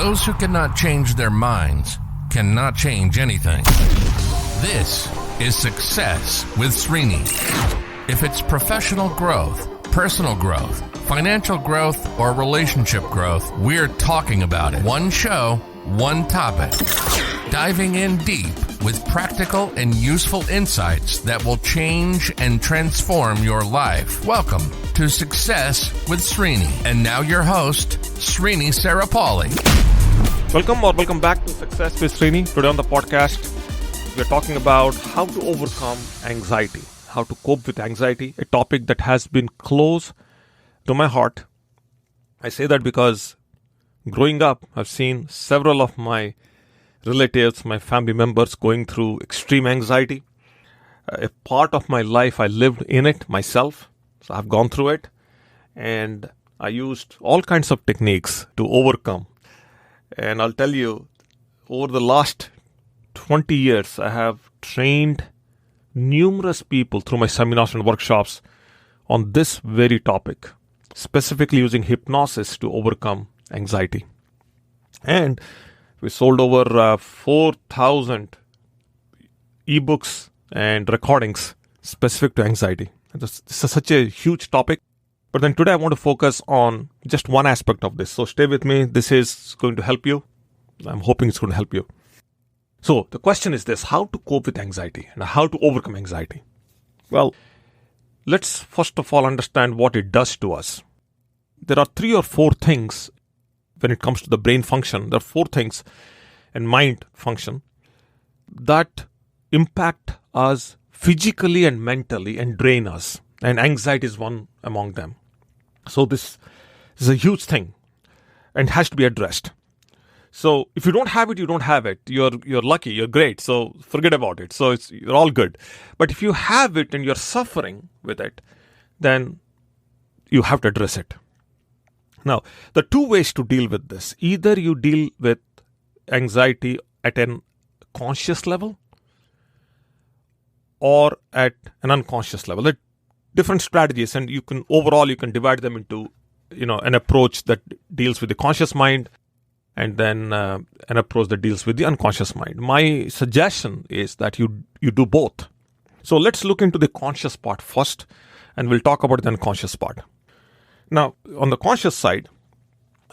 Those who cannot change their minds cannot change anything. This is Success with Srini. If it's professional growth, personal growth, financial growth, or relationship growth, we're talking about it. One show, one topic. Diving in deep with practical and useful insights that will change and transform your life. Welcome to Success with Srini. And now your host, Srini Sarapalli. Welcome back to Success with Srini. Today on the podcast, we're talking about how to overcome anxiety, how to cope with anxiety, a topic that has been close to my heart. I say that because growing up, I've seen several of my relatives, my family members going through extreme anxiety. A part of my life, I lived in it myself. So I've gone through it. And I used all kinds of techniques to overcome. And I'll tell you, over the last 20 years, I have trained numerous people through my seminars and workshops on this very topic, specifically using hypnosis to overcome anxiety. And we sold over 4,000 ebooks and recordings specific to anxiety. This is such a huge topic. But then today I want to focus on just one aspect of this. So stay with me. This is going to help you. I'm hoping it's going to help you. So the question is this: how to cope with anxiety and how to overcome anxiety? Well, let's first of all understand what it does to us. There are 3 or 4 things when it comes to the brain function. There are 4 things and mind function that impact us physically and mentally and drain us. And anxiety is one among them. So this is a huge thing and has to be addressed. So if you don't have it, you don't have it. You're lucky, you're great. So forget about it. So you're all good. But if you have it and you're suffering with it, then you have to address it. Now, the 2 ways to deal with this. Either you deal with anxiety at an conscious level or at an unconscious level. There are different strategies, and you can divide them into an approach that deals with the conscious mind and then an approach that deals with the unconscious mind. My suggestion is that you do both. So let's look into the conscious part first, and we'll talk about the unconscious part. Now, on the conscious side,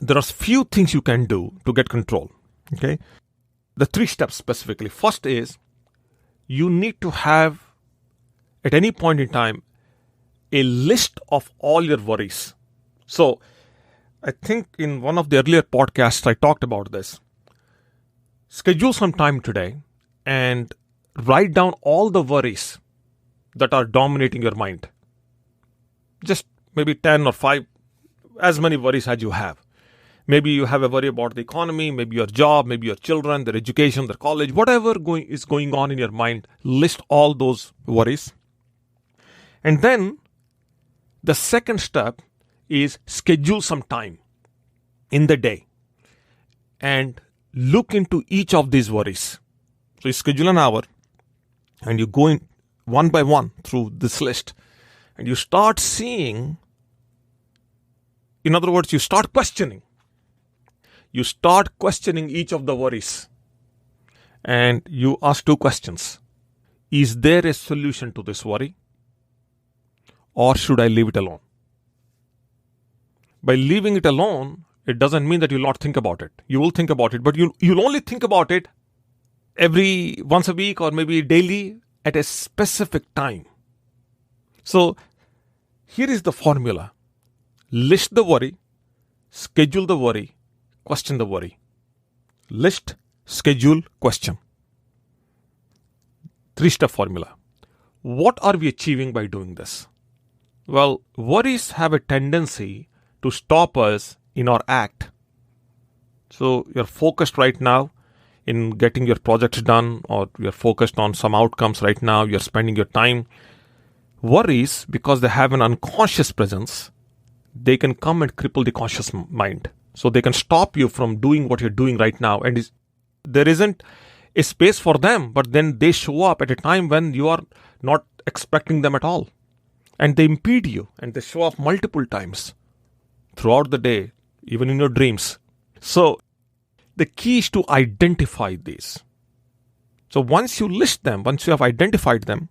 there are few things you can do to get control. Okay, the 3 steps specifically. First is you need to have, at any point in time, a list of all your worries. So I think in one of the earlier podcasts, I talked about this. Schedule some time today and write down all the worries that are dominating your mind. Just maybe 10 or 5, as many worries as you have. Maybe you have a worry about the economy, maybe your job, maybe your children, their education, their college, whatever is going on in your mind. List all those worries. And then the second step is schedule some time in the day and look into each of these worries. So you schedule an hour and you go in one by one through this list and you start seeing, in other words, you start questioning. You start questioning each of the worries and you ask 2 questions. Is there a solution to this worry? Or should I leave it alone? By leaving it alone, it doesn't mean that you'll not think about it. You will think about it, but you'll only think about it once a week or maybe daily at a specific time. So here is the formula. List the worry, schedule the worry, question the worry. List, schedule, question. 3-step formula. What are we achieving by doing this? Well, worries have a tendency to stop us in our act. So you're focused right now in getting your projects done, or you're focused on some outcomes right now, you're spending your time. Worries, because they have an unconscious presence, they can come and cripple the conscious mind. So they can stop you from doing what you're doing right now. And there isn't a space for them, but then they show up at a time when you are not expecting them at all. And they impede you, and they show up multiple times throughout the day, even in your dreams. So the key is to identify these. So once you list them, once you have identified them,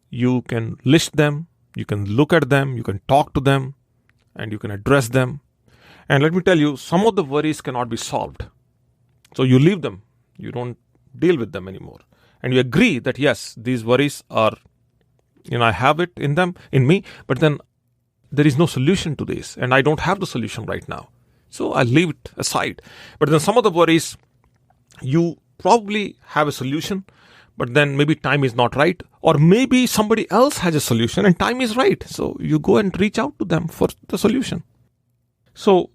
you can list them, you can look at them, you can talk to them, and you can address them. And let me tell you, some of the worries cannot be solved. So you leave them. You don't deal with them anymore. And you agree that yes, these worries are, I have it in me, but then there is no solution to this, and I don't have the solution right now. So I leave it aside. But then some of the worries, you probably have a solution, but then maybe time is not right, or maybe somebody else has a solution and time is right. So you go and reach out to them for the solution. So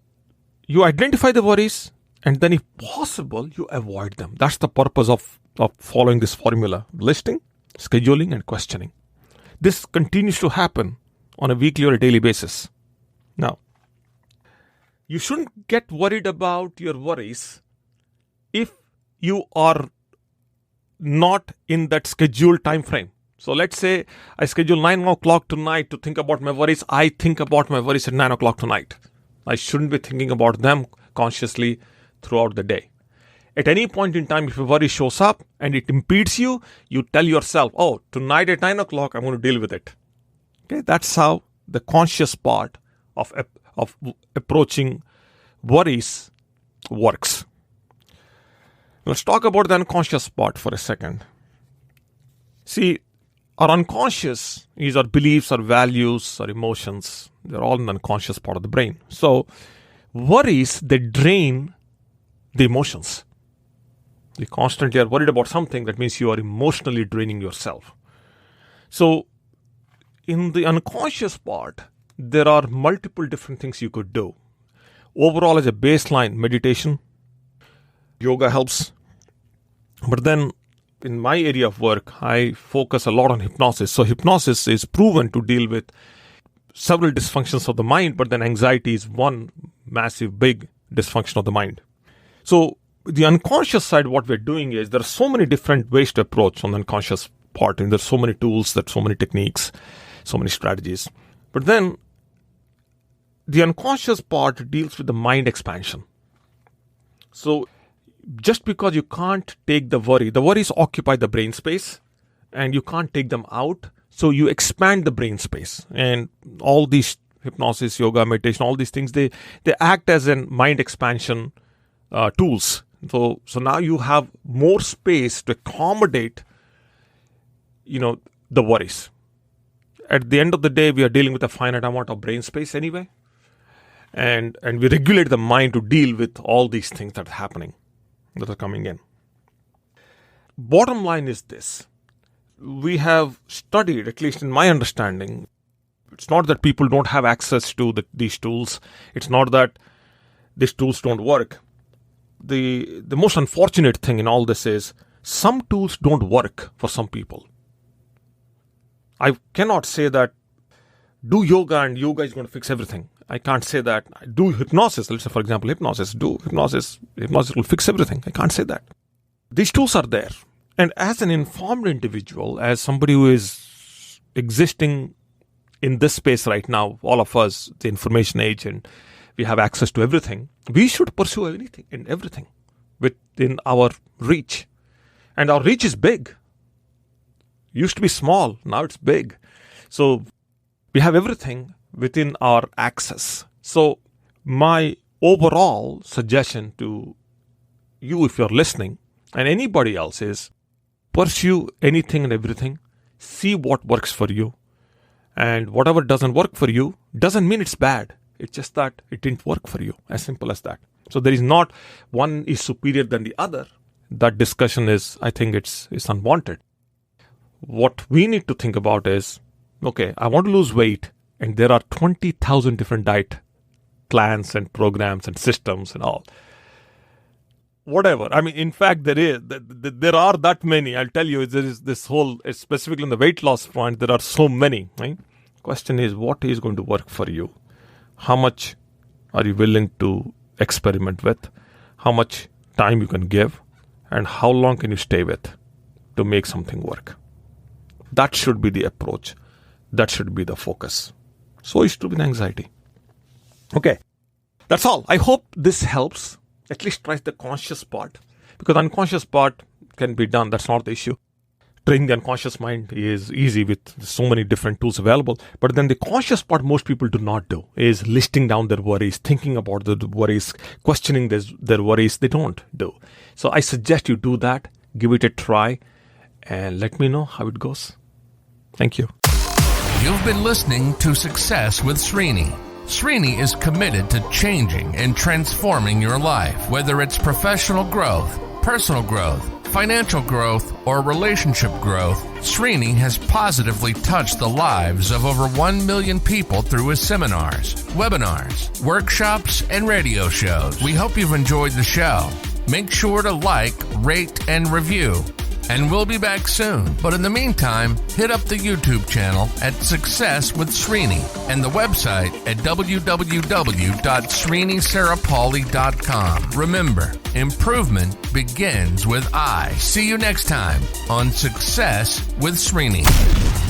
you identify the worries, and then if possible, you avoid them. That's the purpose of following this formula: listing, scheduling, and questioning. This continues to happen on a weekly or a daily basis. Now, you shouldn't get worried about your worries if you are not in that scheduled time frame. So let's say I schedule 9 o'clock tonight to think about my worries. I think about my worries at 9 o'clock tonight. I shouldn't be thinking about them consciously throughout the day. At any point in time, if a worry shows up and it impedes you, you tell yourself, oh, tonight at 9 o'clock, I'm going to deal with it. Okay, that's how the conscious part of approaching worries works. Let's talk about the unconscious part for a second. See, our unconscious is our beliefs, our values, our emotions. They're all in the unconscious part of the brain. So worries, they drain the emotions. You constantly are worried about something, that means you are emotionally draining yourself. So in the unconscious part, there are multiple different things you could do. Overall, as a baseline, meditation, yoga helps. But then in my area of work, I focus a lot on hypnosis. So hypnosis is proven to deal with several dysfunctions of the mind, but then anxiety is one massive, big dysfunction of the mind. So the unconscious side, what we're doing is there are so many different ways to approach on the unconscious part. And there's so many tools, there's so many techniques, so many strategies. But then the unconscious part deals with the mind expansion. So just because you can't take the worries occupy the brain space and you can't take them out. So you expand the brain space, and all these hypnosis, yoga, meditation, all these things, they act as a mind expansion tools. So now you have more space to accommodate, the worries. At the end of the day, we are dealing with a finite amount of brain space anyway. And we regulate the mind to deal with all these things that are happening, that are coming in. Bottom line is this. We have studied, at least in my understanding, it's not that people don't have access to these tools. It's not that these tools don't work. The most unfortunate thing in all this is some tools don't work for some people. I cannot say that do yoga and yoga is going to fix everything. I can't say that. Do hypnosis. Let's say, for example, hypnosis. Do hypnosis. Hypnosis will fix everything. I can't say that. These tools are there. And as an informed individual, as somebody who is existing in this space right now, all of us, the information age, and we have access to everything, we should pursue anything and everything within our reach. And our reach is big. Used to be small. Now it's big. So we have everything within our access. So my overall suggestion to you, if you're listening, and anybody else, is pursue anything and everything. See what works for you. And whatever doesn't work for you doesn't mean it's bad. It's just that it didn't work for you. As simple as that. So there is not one is superior than the other. That discussion is, I think it's unwanted. What we need to think about is, okay, I want to lose weight, and there are 20,000 different diet plans and programs and systems and all. Whatever. I mean, in fact, there are that many. I'll tell you, there is this whole, specifically on the weight loss front, there are so many. Right? Question is, what is going to work for you? How much are you willing to experiment with? How much time you can give? And how long can you stay with to make something work? That should be the approach. That should be the focus. So is to with anxiety. Okay. That's all. I hope this helps. At least try the conscious part, because unconscious part can be done. That's not the issue. Training the unconscious mind is easy with so many different tools available. But then the conscious part most people do not do is listing down their worries, thinking about the worries, questioning their worries. They don't do. So I suggest you do that. Give it a try and let me know how it goes. Thank you. You've been listening to Success with Srini. Srini is committed to changing and transforming your life, whether it's professional growth, personal growth, financial growth, or relationship growth. Srini has positively touched the lives of over 1 million people through his seminars, webinars, workshops, and radio shows. We hope you've enjoyed the show. Make sure to like, rate, and review. And we'll be back soon. But in the meantime, hit up the YouTube channel at Success with Srini and the website at www.srinisarapalli.com. Remember, improvement begins with I. See you next time on Success with Srini.